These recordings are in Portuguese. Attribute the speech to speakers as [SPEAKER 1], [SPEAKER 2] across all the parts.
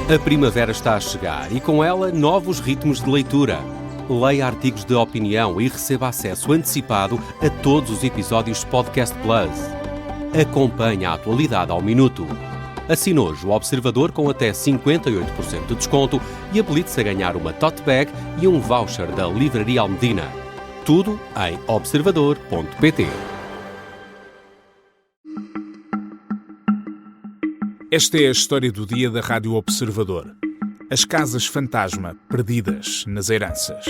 [SPEAKER 1] A primavera está a chegar e com ela novos ritmos de leitura. Leia artigos de opinião e receba acesso antecipado a todos os episódios de Podcast Plus. Acompanhe a atualidade ao minuto. Assine hoje o Observador com até 58% de desconto e habilite-se a ganhar uma tote bag e um voucher da Livraria Almedina. Tudo em observador.pt.
[SPEAKER 2] Esta é a história do dia da Rádio Observador. As casas fantasma perdidas nas heranças.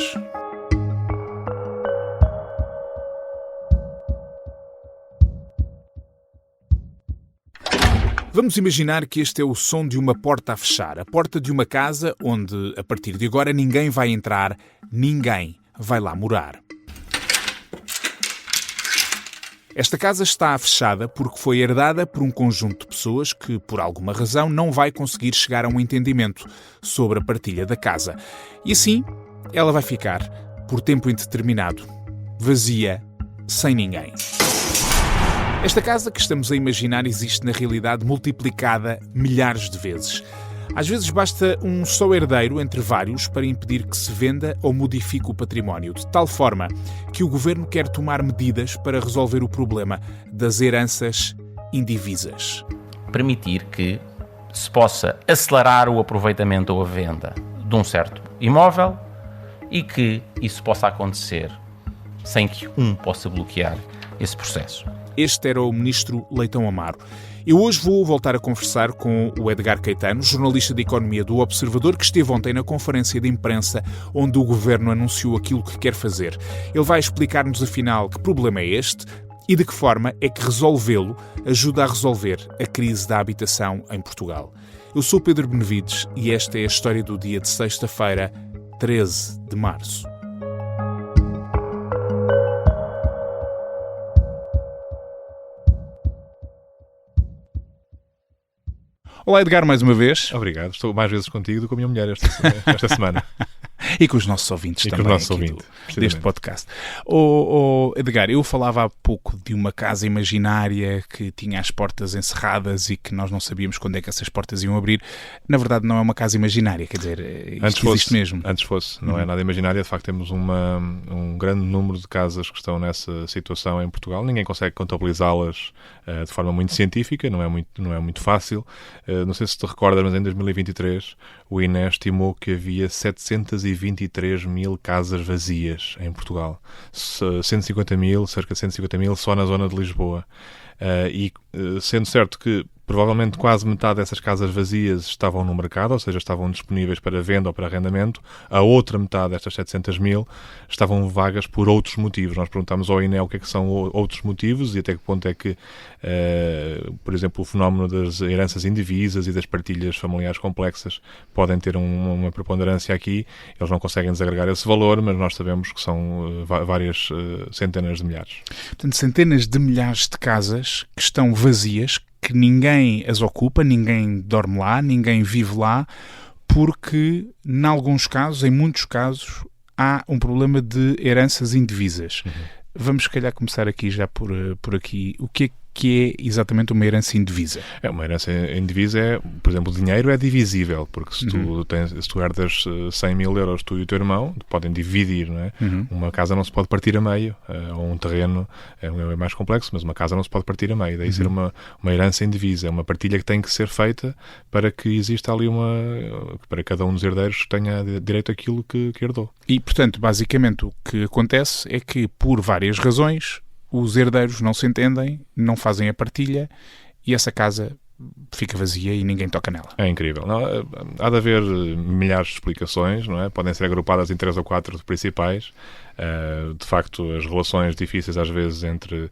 [SPEAKER 2] Vamos imaginar que este é o som de uma porta a fechar. A porta de uma casa onde, a partir de agora, ninguém vai entrar, ninguém vai lá morar. Esta casa está fechada porque foi herdada por um conjunto de pessoas que, por alguma razão, não vai conseguir chegar a um entendimento sobre a partilha da casa. E assim, ela vai ficar, por tempo indeterminado, vazia, sem ninguém. Esta casa que estamos a imaginar existe na realidade multiplicada milhares de vezes. Às vezes basta um só herdeiro entre vários para impedir que se venda ou modifique o património, de tal forma que o governo quer tomar medidas para resolver o problema das heranças indivisas.
[SPEAKER 3] Permitir que se possa acelerar o aproveitamento ou a venda de um certo imóvel e que isso possa acontecer sem que um possa bloquear esse processo.
[SPEAKER 2] Este era o ministro Leitão Amaro. Eu hoje vou voltar a conversar com o Edgar Caetano, jornalista de economia do Observador, que esteve ontem na conferência de imprensa onde o governo anunciou aquilo que quer fazer. Ele vai explicar-nos, afinal, que problema é este e de que forma é que resolvê-lo ajuda a resolver a crise da habitação em Portugal. Eu sou Pedro Benevides e esta é a história do dia de sexta-feira, 13 de março. Olá, Edgar, mais uma vez.
[SPEAKER 4] Obrigado. Estou mais vezes contigo do que com a minha mulher esta semana.
[SPEAKER 2] E com os nossos ouvintes também, deste podcast. Edgar, eu falava há pouco de uma casa imaginária que tinha as portas encerradas e que nós não sabíamos quando é que essas portas iam abrir. Na verdade, não é uma casa imaginária, quer dizer, isto existe mesmo.
[SPEAKER 4] Antes fosse, não é nada imaginária. De facto, temos um grande número de casas que estão nessa situação em Portugal. Ninguém consegue contabilizá-las de forma muito científica, não é muito fácil. Não sei se te recordas, mas em 2023 o INE estimou que havia 723 mil casas vazias em Portugal. 150 mil, cerca de 150 mil só na zona de Lisboa. Sendo certo que provavelmente quase metade dessas casas vazias estavam no mercado, ou seja, estavam disponíveis para venda ou para arrendamento. A outra metade destas 700 mil estavam vagas por outros motivos. Nós perguntámos ao INE o que é que são outros motivos e até que ponto é que, por exemplo, o fenómeno das heranças indivisas e das partilhas familiares complexas podem ter uma preponderância aqui. Eles não conseguem desagregar esse valor, mas nós sabemos que são várias centenas de milhares.
[SPEAKER 2] Portanto, centenas de milhares de casas que estão vazias, que ninguém as ocupa, ninguém dorme lá, ninguém vive lá, porque, em alguns casos, em muitos casos, há um problema de heranças indivisas. Vamos, se calhar, começar aqui já por aqui. O que é exatamente uma herança indivisa?
[SPEAKER 4] Uma herança indivisa por exemplo, o dinheiro é divisível, porque se tu herdas 100 mil euros, tu e o teu irmão, podem dividir, não é? Uma casa não se pode partir a meio, ou um terreno é mais complexo, mas uma casa não se pode partir a meio, daí ser uma herança indivisa, é uma partilha que tem que ser feita para que exista ali para cada um dos herdeiros tenha direito àquilo que herdou.
[SPEAKER 2] E, portanto, basicamente o que acontece é que, por várias razões, os herdeiros não se entendem, não fazem a partilha e essa casa fica vazia e ninguém toca nela.
[SPEAKER 4] É incrível. Não, há de haver milhares de explicações, não é? Podem ser agrupadas em 3 ou 4 principais. De facto, as relações difíceis às vezes entre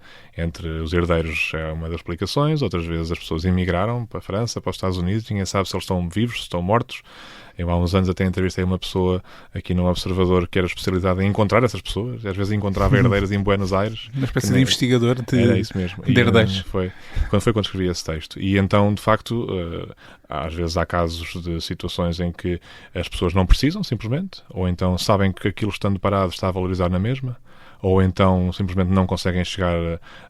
[SPEAKER 4] os herdeiros é uma das explicações. Outras vezes as pessoas emigraram para a França, para os Estados Unidos, ninguém sabe se eles estão vivos, se estão mortos. Eu há uns anos até entrevistei uma pessoa aqui no Observador que era especializada em encontrar essas pessoas. Às vezes encontrava herdeiros em Buenos Aires.
[SPEAKER 2] Uma espécie de investigador
[SPEAKER 4] era isso mesmo.
[SPEAKER 2] De herdeiros.
[SPEAKER 4] Quando escrevi esse texto. E então, de facto, às vezes há casos de situações em que as pessoas não precisam, simplesmente, ou então sabem que aquilo estando parado está a valorizar na mesma, ou então simplesmente não conseguem chegar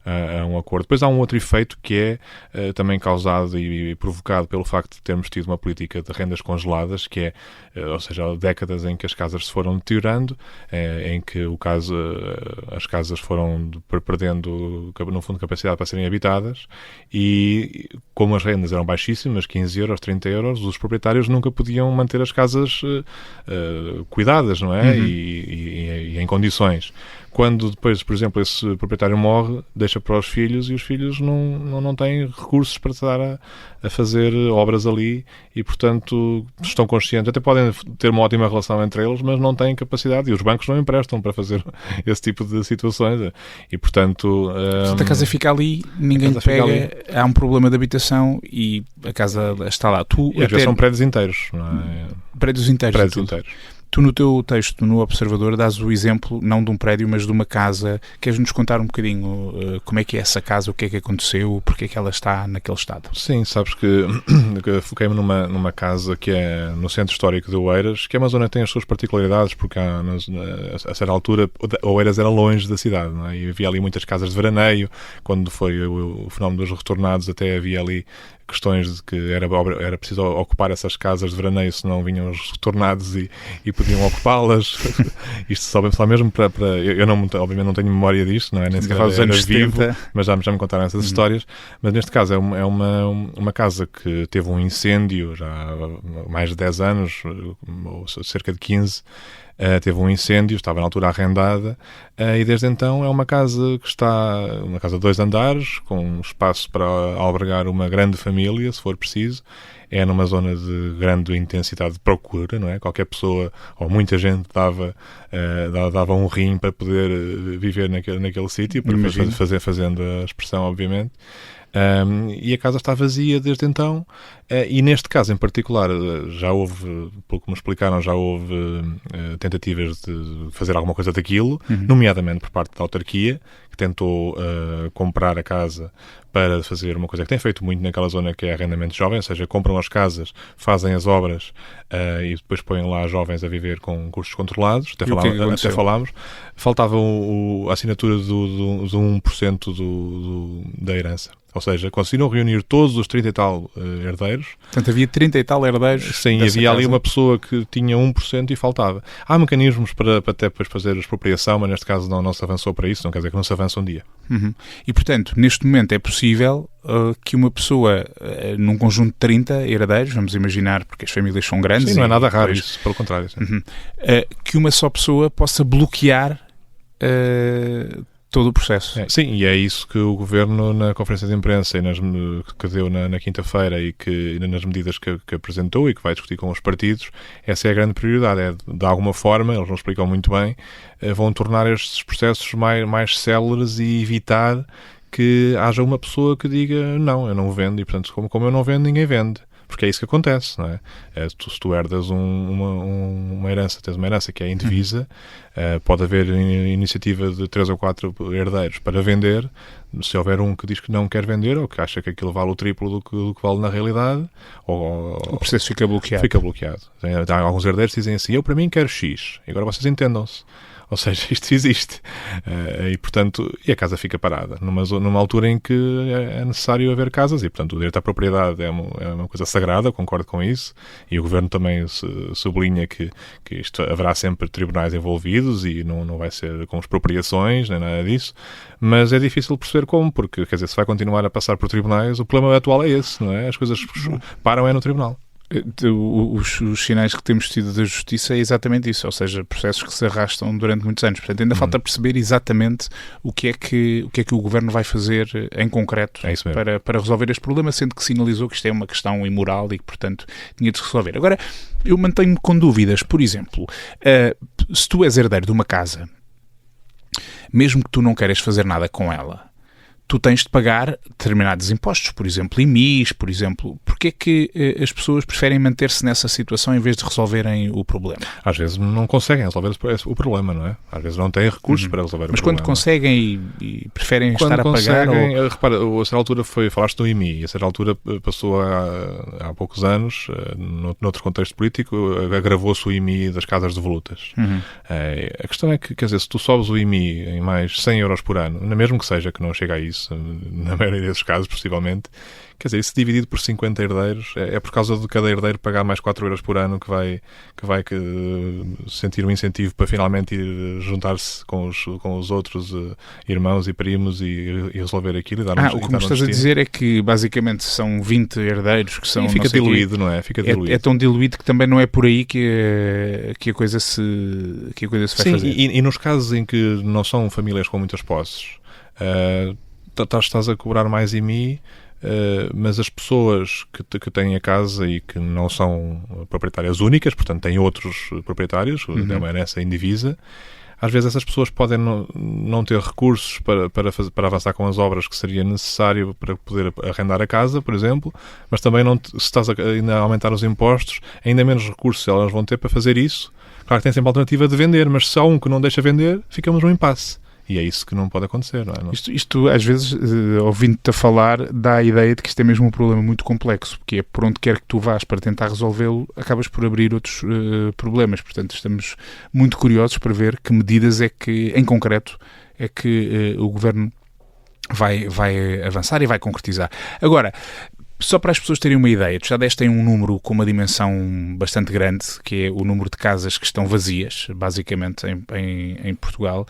[SPEAKER 4] a um acordo. Depois há um outro efeito que é também causado e provocado pelo facto de termos tido uma política de rendas congeladas, que é, ou seja, décadas em que as casas se foram deteriorando, em que as casas foram perdendo, no fundo, capacidade para serem habitadas, e como as rendas eram baixíssimas, 15 euros, 30 euros, os proprietários nunca podiam manter as casas cuidadas, não é? E em condições. Quando depois, por exemplo, esse proprietário morre, deixa para os filhos, e os filhos não têm recursos para estar a fazer obras ali, e portanto estão conscientes, até podem ter uma ótima relação entre eles, mas não têm capacidade, e os bancos não emprestam para fazer esse tipo de situações, e portanto...
[SPEAKER 2] a casa fica ali, ninguém pega, há um problema de habitação e a casa está lá.
[SPEAKER 4] E às vezes são prédios inteiros, não é?
[SPEAKER 2] Prédios inteiros. Tu, no teu texto, no Observador, dás o exemplo, não de um prédio, mas de uma casa. Queres-nos contar um bocadinho como é que é essa casa, o que é que aconteceu, porque é que ela está naquele estado?
[SPEAKER 4] Sim, sabes que foquei-me numa casa que é no centro histórico de Oeiras, que é uma zona que tem as suas particularidades, porque a certa altura Oeiras era longe da cidade, não é? E havia ali muitas casas de veraneio. Quando foi o fenómeno dos retornados, até havia ali questões de que era preciso ocupar essas casas de veraneio, senão vinham os retornados e podiam ocupá-las. Isto só mesmo para eu obviamente não tenho memória disto, não é? Nem sequer era vivo, mas já me contaram essas histórias. Mas neste caso é uma casa que teve um incêndio já há mais de 10 anos, ou cerca de 15. Teve um incêndio, estava na altura arrendada, e desde então é uma casa de 2 andares, com espaço para albergar uma grande família, se for preciso. É numa zona de grande intensidade de procura, não é? Qualquer pessoa, ou muita gente, dava um rim para poder viver naquele sítio, para fazendo a expressão, obviamente. E a casa está vazia desde então, e neste caso em particular já houve, pelo que me explicaram, tentativas de fazer alguma coisa daquilo, nomeadamente por parte da autarquia, que tentou comprar a casa para fazer uma coisa que tem feito muito naquela zona, que é arrendamento jovem, ou seja, compram as casas, fazem as obras e depois põem lá jovens a viver com custos controlados. Até falámos. Faltava a assinatura do 1% da herança. Ou seja, conseguiram reunir todos os 30 e tal herdeiros.
[SPEAKER 2] Portanto, havia 30 e tal herdeiros.
[SPEAKER 4] Sim, havia ali uma pessoa que tinha 1% e faltava. Há mecanismos para até depois fazer a expropriação, mas neste caso não se avançou para isso, não quer dizer que não se avança um dia.
[SPEAKER 2] E, portanto, neste momento é possível que uma pessoa, num conjunto de 30 herdeiros, vamos imaginar, porque as famílias são grandes...
[SPEAKER 4] Sim, não é nada raro isso, pelo contrário.
[SPEAKER 2] Que uma só pessoa possa bloquear todo o processo.
[SPEAKER 4] Sim, e é isso que o Governo, na conferência de imprensa que deu na quinta-feira, e que nas medidas que apresentou e que vai discutir com os partidos, essa é a grande prioridade. De alguma forma, eles não explicam muito bem, vão tornar estes processos mais céleres e evitar que haja uma pessoa que diga não, eu não vendo, e portanto, como eu não vendo, ninguém vende. Porque é isso que acontece, não é? Se tu herdas uma herança, tens uma herança que é indivisa, pode haver iniciativa de 3 ou 4 herdeiros para vender. Se houver um que diz que não quer vender, ou que acha que aquilo vale o triplo do que vale na realidade, o
[SPEAKER 2] processo fica bloqueado.
[SPEAKER 4] Há alguns herdeiros que dizem assim, eu para mim quero X, e agora vocês entendam-se. Ou seja, isto existe. E, portanto, a casa fica parada. Numa altura em que é necessário haver casas, e, portanto, o direito à propriedade é uma coisa sagrada, concordo com isso, e o Governo também sublinha que isto haverá sempre tribunais envolvidos e não vai ser com expropriações, nem nada disso, mas é difícil perceber como, porque, quer dizer, se vai continuar a passar por tribunais, o problema atual é esse, não é? As coisas param no tribunal.
[SPEAKER 2] Os sinais que temos tido da Justiça é exatamente isso, ou seja, processos que se arrastam durante muitos anos. Portanto, ainda falta perceber exatamente o que é que o Governo vai fazer em concreto para resolver este problema, sendo que sinalizou que isto é uma questão imoral e que, portanto, tinha de se resolver. Agora, eu mantenho-me com dúvidas. Por exemplo, se tu és herdeiro de uma casa, mesmo que tu não queiras fazer nada com ela, tu tens de pagar determinados impostos, por exemplo, IMIs, por exemplo. Porquê é que as pessoas preferem manter-se nessa situação em vez de resolverem o problema?
[SPEAKER 4] Às vezes não conseguem resolver o problema, não é? Às vezes não têm recursos para resolver o problema.
[SPEAKER 2] Mas quando conseguem e preferem estar a pagar...
[SPEAKER 4] Repara, a certa altura falaste do IMI, e a certa altura passou há poucos anos, noutro contexto político, agravou-se o IMI das casas devolutas. A questão é que, quer dizer, se tu sobes o IMI em mais 100 euros por ano, mesmo que seja que não chega a isso, na maioria desses casos, possivelmente, quer dizer, isso dividido por 50 herdeiros, é por causa de cada herdeiro pagar mais 4 euros por ano que vai sentir um incentivo para finalmente ir juntar-se com os outros irmãos e primos e resolver aquilo e dar
[SPEAKER 2] o que me estás a dizer é que basicamente são 20 herdeiros que são...
[SPEAKER 4] E fica diluído, não é? Fica diluído.
[SPEAKER 2] É tão diluído que também não é por aí que a coisa se vai fazer.
[SPEAKER 4] E nos casos em que não são famílias com muitas posses, estás a cobrar mais IMI, mas as pessoas que têm a casa e que não são proprietárias únicas, portanto têm outros proprietários, é uma herança indivisa, às vezes essas pessoas podem não ter recursos para avançar com as obras que seria necessário para poder arrendar a casa, por exemplo, mas também se estás ainda a aumentar os impostos, ainda menos recursos elas vão ter para fazer isso. Claro que tem sempre a alternativa de vender, mas se há um que não deixa vender, ficamos num impasse. E é isso que não pode acontecer, não é?
[SPEAKER 2] Isto às vezes, ouvindo-te a falar, dá a ideia de que isto é mesmo um problema muito complexo, porque é por onde quer que tu vás para tentar resolvê-lo, acabas por abrir outros problemas. Portanto, estamos muito curiosos para ver que medidas é que, em concreto, é que o Governo vai avançar e vai concretizar. Agora, só para as pessoas terem uma ideia, tu já deste aí um número com uma dimensão bastante grande, que é o número de casas que estão vazias, basicamente, em Portugal,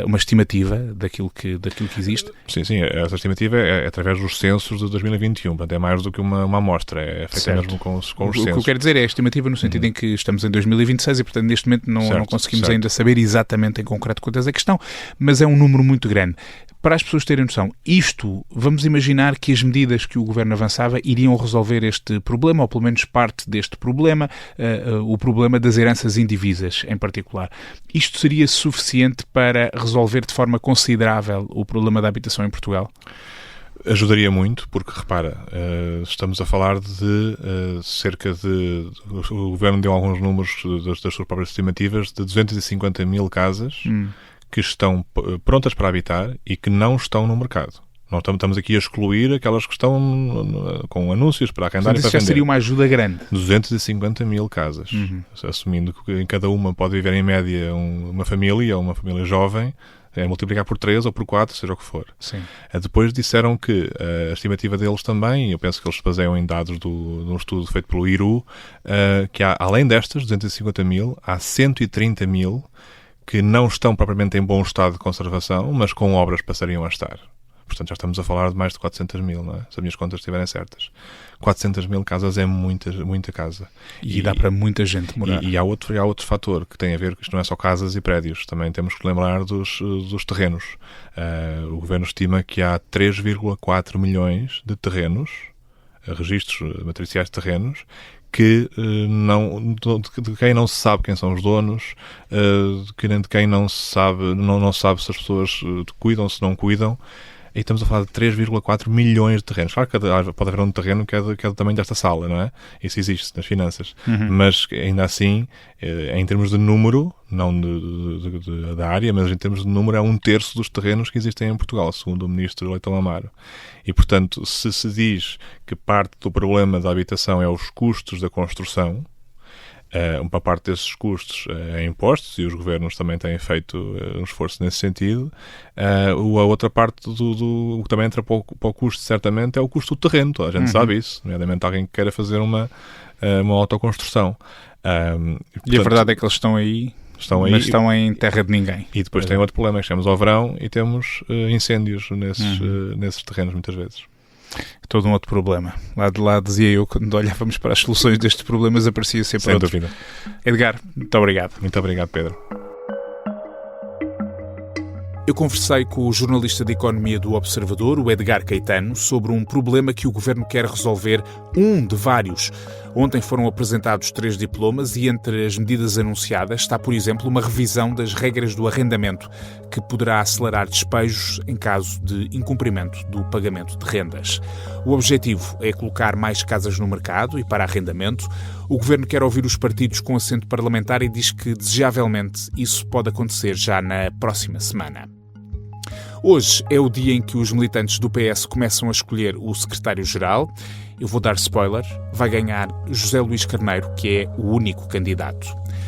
[SPEAKER 2] uma estimativa daquilo que existe.
[SPEAKER 4] Sim, essa estimativa é através dos censos de 2021, portanto é mais do que uma amostra, é feita mesmo com os censos.
[SPEAKER 2] O que eu quero dizer é a estimativa no sentido em que estamos em 2026 e, portanto, neste momento não conseguimos ainda saber exatamente em concreto quantas é que estão, mas é um número muito grande. Para as pessoas terem noção, vamos imaginar que as medidas que o Governo avançava iriam resolver este problema, ou pelo menos parte deste problema, o problema das heranças indivisas em particular. Isto seria suficiente para resolver de forma considerável o problema da habitação em Portugal?
[SPEAKER 4] Ajudaria muito, porque, repara, estamos a falar de cerca de... O Governo deu alguns números das suas próprias estimativas, de 250 mil casas que estão prontas para habitar e que não estão no mercado. Não estamos aqui a excluir aquelas que estão com anúncios para arrendar e para vender.
[SPEAKER 2] Isso já seria uma ajuda grande.
[SPEAKER 4] 250 mil casas. Assumindo que em cada uma pode viver em média uma família jovem, multiplicar por 3 ou por 4, seja o que for.
[SPEAKER 2] Sim.
[SPEAKER 4] Depois disseram que a estimativa deles também, eu penso que eles se baseiam em dados de um estudo feito pelo IRU, que há, além destas 250 mil, há 130 mil que não estão propriamente em bom estado de conservação, mas com obras passariam a estar. Portanto, já estamos a falar de mais de 400 mil, não é? Se as minhas contas estiverem certas. 400 mil casas é muita casa.
[SPEAKER 2] E dá para muita gente morar.
[SPEAKER 4] E há outro fator que tem a ver, que isto não é só casas e prédios, também temos que lembrar dos terrenos. O Governo estima que há 3,4 milhões de terrenos, registros matriciais de terrenos, de quem não se sabe quem são os donos, de quem não se sabe se as pessoas cuidam, se não cuidam. E estamos a falar de 3,4 milhões de terrenos. Claro que pode haver um terreno que é do tamanho desta sala, não é? Isso existe nas finanças. Mas, ainda assim, em termos de número, não da área, mas em termos de número, é 1/3 dos terrenos que existem em Portugal, segundo o Ministro Leitão Amaro. E, portanto, se diz que parte do problema da habitação é os custos da construção, uma parte desses custos é impostos, e os governos também têm feito um esforço nesse sentido. A outra parte o que também entra para o custo, certamente, é o custo do terreno. Toda a gente sabe isso, nomeadamente alguém que queira fazer uma autoconstrução.
[SPEAKER 2] E a verdade é que eles estão aí, mas estão em terra de ninguém.
[SPEAKER 4] E depois tem outro problema, que chegamos ao verão e temos incêndios nesses terrenos, muitas vezes.
[SPEAKER 2] Todo um outro problema. Lá de lá, dizia eu, quando olhávamos para as soluções destes problemas, aparecia sempre
[SPEAKER 4] sem
[SPEAKER 2] outro.
[SPEAKER 4] Dúvida.
[SPEAKER 2] Edgar, muito obrigado.
[SPEAKER 4] Muito obrigado, Pedro.
[SPEAKER 2] Eu conversei com o jornalista de economia do Observador, o Edgar Caetano, sobre um problema que o Governo quer resolver um de vários. Ontem foram apresentados 3 diplomas e entre as medidas anunciadas está, por exemplo, uma revisão das regras do arrendamento, que poderá acelerar despejos em caso de incumprimento do pagamento de rendas. O objetivo é colocar mais casas no mercado e para arrendamento. O Governo quer ouvir os partidos com assento parlamentar e diz que, desejavelmente, isso pode acontecer já na próxima semana. Hoje é o dia em que os militantes do PS começam a escolher o secretário-geral. Eu vou dar spoiler, vai ganhar José Luís Carneiro, que é o único candidato.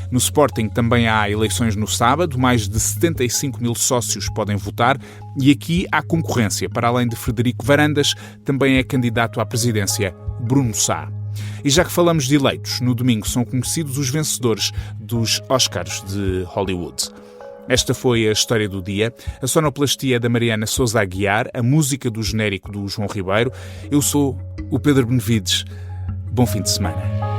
[SPEAKER 2] No Sporting também há eleições no sábado, mais de 75 mil sócios podem votar e aqui há concorrência. Para além de Frederico Varandas, também é candidato à presidência Bruno Sá. E já que falamos de eleitos, no domingo são conhecidos os vencedores dos Oscars de Hollywood. Esta foi a história do dia. A sonoplastia é da Mariana Sousa Aguiar, a música do genérico do João Ribeiro. Eu sou o Pedro Benevides. Bom fim de semana.